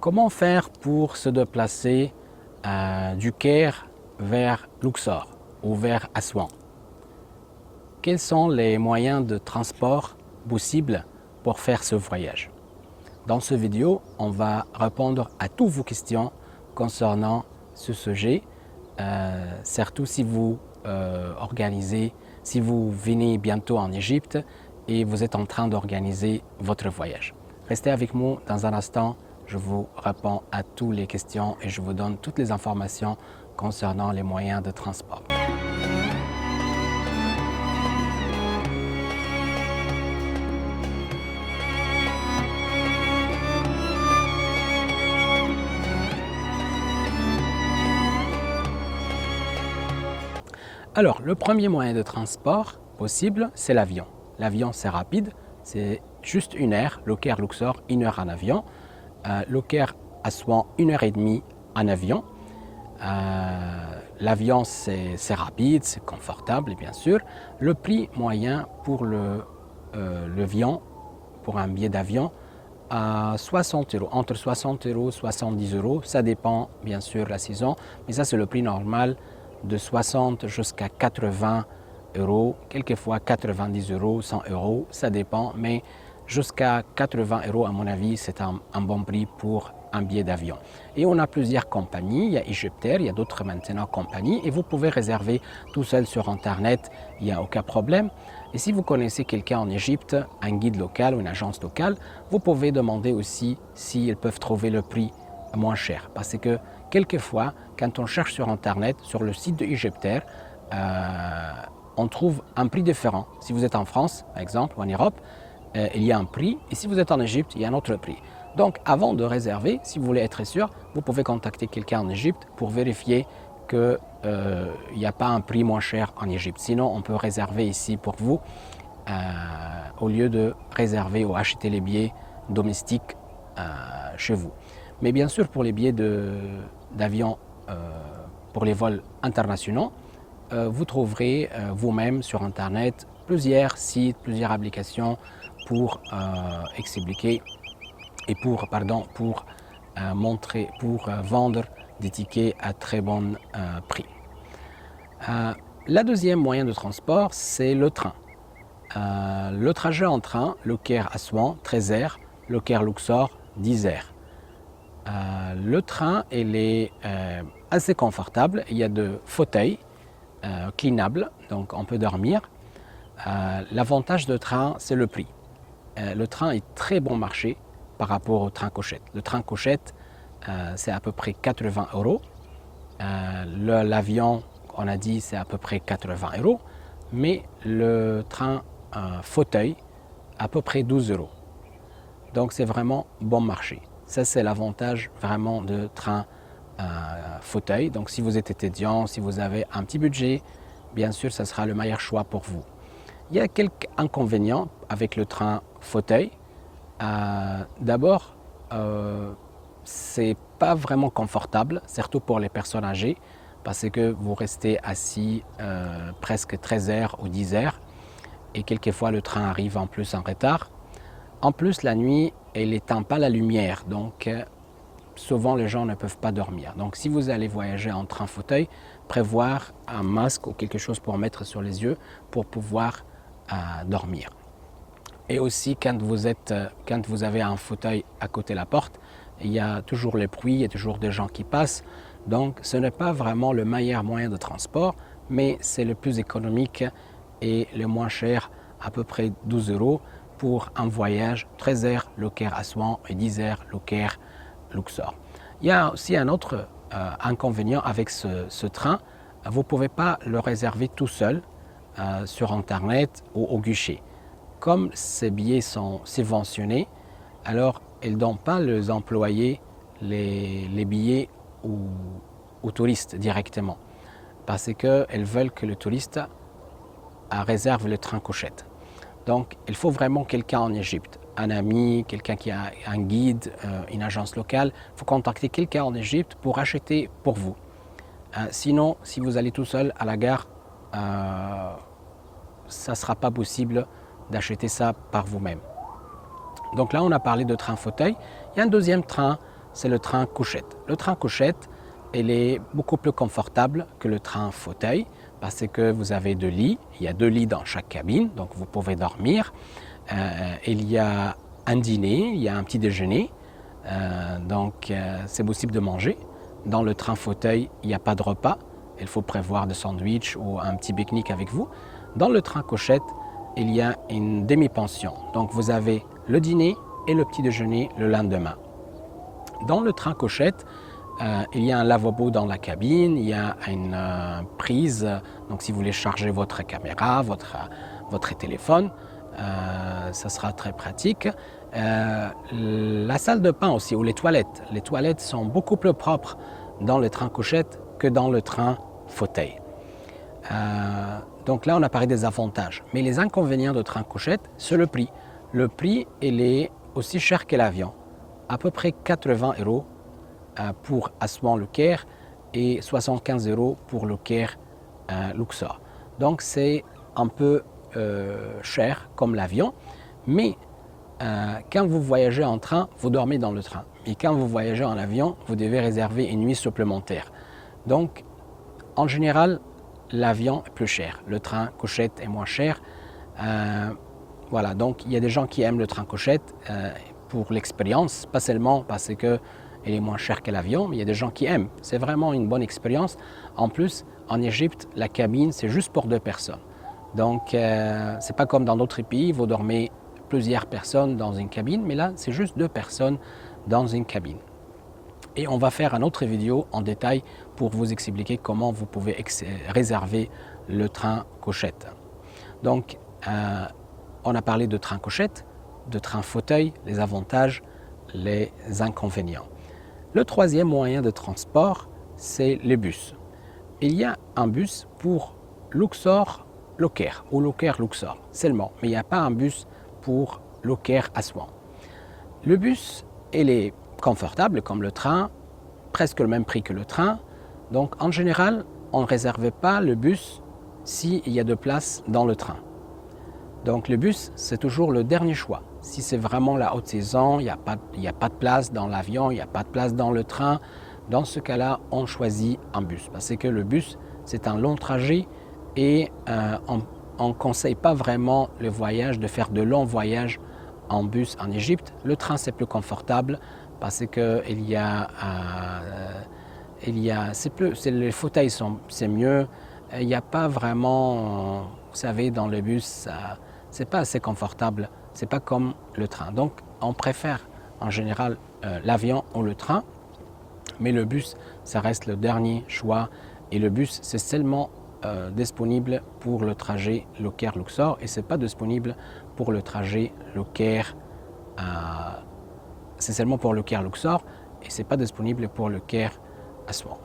Comment faire pour se déplacer du Caire vers Luxor ou vers Assouan? Quels sont les moyens de transport possibles pour faire ce voyage? Dans cette vidéo, on va répondre à toutes vos questions concernant ce sujet, surtout si vous si vous venez bientôt en Égypte et vous êtes en train d'organiser votre voyage. Restez avec moi dans un instant, je vous réponds à toutes les questions et je vous donne toutes les informations concernant les moyens de transport. Alors, le premier moyen de transport possible, c'est l'avion. L'avion, c'est rapide, c'est juste une heure. Le Caire Luxor, une heure en avion. Le Caire Assouan, une heure et demie en avion. L'avion, c'est rapide, c'est confortable, bien sûr. Le prix moyen pour l'avion, pour un billet d'avion, à 60 €, entre 60 € et 70 €. Ça dépend, bien sûr, de la saison, mais ça, c'est le prix normal de 60 jusqu'à 80 €, quelquefois 90 €, 100 €, ça dépend, mais jusqu'à 80 € à mon avis, c'est un bon prix pour un billet d'avion. Et on a plusieurs compagnies, il y a Egyptair, il y a d'autres maintenant compagnies, et vous pouvez réserver tout seul sur Internet, il n'y a aucun problème. Et si vous connaissez quelqu'un en Égypte, un guide local ou une agence locale, vous pouvez demander aussi s'ils peuvent trouver le prix moins cher. Parce que quelquefois, quand on cherche sur Internet, sur le site de Egyptair, on trouve un prix différent. Si vous êtes en France, par exemple, ou en Europe, il y a un prix, et si vous êtes en Égypte, il y a un autre prix. Donc, avant de réserver, si vous voulez être sûr, vous pouvez contacter quelqu'un en Égypte pour vérifier qu'il n'y a pas un prix moins cher en Égypte. Sinon, on peut réserver ici pour vous, au lieu de réserver ou acheter les billets domestiques chez vous. Mais bien sûr, pour les billets d'avion, pour les vols internationaux, vous trouverez vous-même sur Internet plusieurs sites, plusieurs applications pour expliquer et pour vendre des tickets à très bon prix. La deuxième moyen de transport, c'est le train. Le trajet en train, le Caire Assouan, 13 heures, le Caire Luxor, 10 heures. Le train, il est assez confortable. Il y a de fauteuils clinables, donc on peut dormir. L'avantage du train, c'est le prix. Le train est très bon marché par rapport au train cochette. Le train cochette, c'est à peu près 80 €. L'avion, on a dit, c'est à peu près 80 €. Mais le train fauteuil, à peu près 12 €. Donc c'est vraiment bon marché. Ça, c'est l'avantage vraiment de train fauteuil. Donc si vous êtes étudiant, si vous avez un petit budget, bien sûr, ça sera le meilleur choix pour vous. Il y a quelques inconvénients avec le train fauteuil. D'abord, c'est pas vraiment confortable, surtout pour les personnes âgées, parce que vous restez assis presque 13 heures ou 10 heures, et quelquefois le train arrive en plus en retard. En plus, la nuit, elle n'éteint pas la lumière, donc souvent les gens ne peuvent pas dormir. Donc si vous allez voyager en train fauteuil, prévoir un masque ou quelque chose pour mettre sur les yeux pour pouvoir dormir. Et aussi quand vous avez un fauteuil à côté de la porte, il y a toujours les bruits, il y a toujours des gens qui passent. Donc ce n'est pas vraiment le meilleur moyen de transport, mais c'est le plus économique et le moins cher, à peu près 12 € pour un voyage 13 heures le Caire Assouan et 10 heures le Caire Luxor. Il y a aussi un autre inconvénient avec ce train. Vous ne pouvez pas le réserver tout seul sur Internet ou au guichet. Comme ces billets sont subventionnés, alors ils ne donnent pas les employés les billets aux touristes directement, parce qu'elles veulent que le touriste réserve le train cochette. Donc il faut vraiment quelqu'un en Égypte, un ami, quelqu'un qui a un guide, une agence locale. Il faut contacter quelqu'un en Égypte pour acheter pour vous. Sinon, si vous allez tout seul à la gare, ça ne sera pas possible d'acheter ça par vous-même. Donc là, on a parlé de train fauteuil. Il y a un deuxième train, c'est le train couchette. Le train couchette, il est beaucoup plus confortable que le train fauteuil parce que vous avez 2 lits. Il y a 2 lits dans chaque cabine, donc vous pouvez dormir. Il y a un dîner, il y a un petit déjeuner, donc c'est possible de manger. Dans le train fauteuil, il n'y a pas de repas. Il faut prévoir des sandwichs ou un petit pique-nique avec vous. Dans le train couchette, il y a une demi-pension. Donc vous avez le dîner et le petit déjeuner le lendemain. Dans le train couchette, il y a un lavabo dans la cabine, il y a une prise. Donc si vous voulez charger votre caméra, votre téléphone, ça sera très pratique. La salle de bain aussi, ou les toilettes. Les toilettes sont beaucoup plus propres dans le train couchette que dans le train fauteuil. Donc là, on a parlé des avantages. Mais les inconvénients de train couchette, c'est le prix. Le prix, il est aussi cher que l'avion. À peu près 80 € pour Aswan Le Caire et 75 € pour Le Caire Luxor. Donc c'est un peu cher comme l'avion, mais quand vous voyagez en train, vous dormez dans le train. Et quand vous voyagez en avion, vous devez réserver une nuit supplémentaire. Donc, en général, l'avion est plus cher. Le train couchette est moins cher. Voilà, donc il y a des gens qui aiment le train couchette pour l'expérience, pas seulement parce qu'il est moins cher que l'avion, mais il y a des gens qui aiment. C'est vraiment une bonne expérience. En plus, en Égypte, la cabine, c'est juste pour 2 personnes. Donc, c'est pas comme dans d'autres pays, vous dormez plusieurs personnes dans une cabine, mais là, c'est juste 2 personnes dans une cabine. Et on va faire une autre vidéo en détail pour vous expliquer comment vous pouvez réserver le train couchette. Donc, on a parlé de train couchette, de train fauteuil, les avantages, les inconvénients. Le troisième moyen de transport, c'est les bus. Il y a un bus pour Luxor, Le Caire ou Le Caire Luxor seulement, mais il n'y a pas un bus pour Le Caire Aswan. Le bus, il est confortable comme le train, presque le même prix que le train. Donc en général, on ne réserve pas le bus s'il y a de place dans le train. Donc le bus, c'est toujours le dernier choix. Si c'est vraiment la haute saison, il n'y a pas de place dans l'avion, il n'y a pas de place dans le train, dans ce cas-là, on choisit un bus. Parce que le bus, c'est un long trajet et on ne conseille pas vraiment le voyage, de faire de longs voyages en bus en Égypte. Le train, c'est plus confortable parce que les fauteuils c'est mieux. Il n'y a pas vraiment, vous savez, dans le bus, c'est pas assez confortable. C'est pas comme le train. Donc, on préfère en général l'avion ou le train, mais le bus, ça reste le dernier choix. Et le bus, c'est seulement disponible pour le trajet Le Caire Luxor et c'est pas disponible pour le trajet Le Caire. C'est seulement pour Le Caire Luxor et c'est pas disponible pour Le Caire Aswan.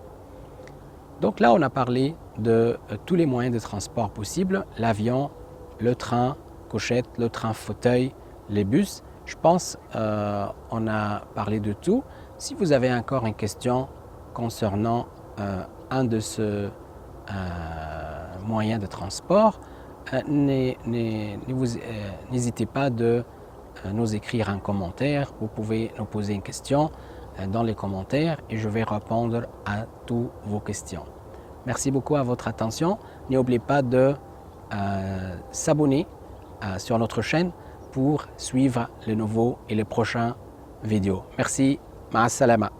Donc là, on a parlé de tous les moyens de transport possibles, l'avion, le train couchette, le train fauteuil, les bus. Je pense on a parlé de tout. Si vous avez encore une question concernant un de ces moyens de transport, n'hésitez pas de nous écrire un commentaire. Vous pouvez nous poser une question dans les commentaires et je vais répondre à toutes vos questions. Merci beaucoup à votre attention. N'oubliez pas de s'abonner sur notre chaîne pour suivre les nouveaux et les prochains vidéos. Merci. Ma'as salama.